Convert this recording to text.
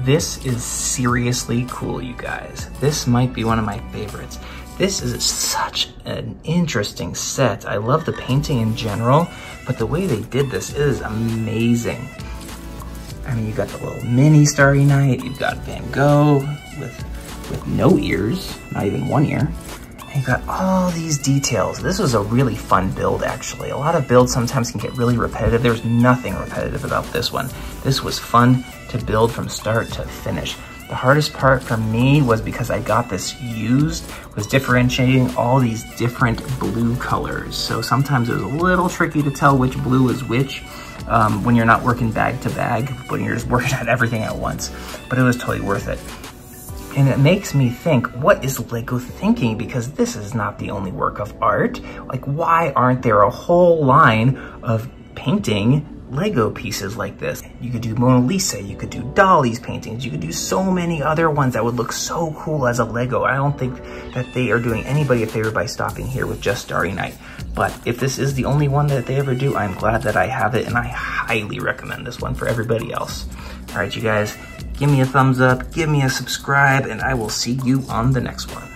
This is seriously cool, you guys. This might be one of my favorites. This is such an interesting set. I love the painting in general, but the way they did this is amazing. I mean, you got the little mini Starry Night, you've got Van Gogh with no ears, not even one ear. And you've got all these details. This was a really fun build, actually. A lot of builds sometimes can get really repetitive. There's nothing repetitive about this one. This was fun to build from start to finish. The hardest part for me was because I got this used, was differentiating all these different blue colors. So sometimes it was a little tricky to tell which blue is which when you're not working bag to bag, when you're just working on everything at once. But it was totally worth it. And it makes me think, what is LEGO thinking? Because this is not the only work of art. Like, why aren't there a whole line of painting LEGO pieces like this? You could do Mona Lisa, you could do Dolly's paintings, you could do so many other ones that would look so cool as a LEGO. I don't think that they are doing anybody a favor by stopping here with just Starry Night. But if this is the only one that they ever do, I'm glad that I have it, and I highly recommend this one for everybody else. All right, you guys, give me a thumbs up, give me a subscribe, and I will see you on the next one.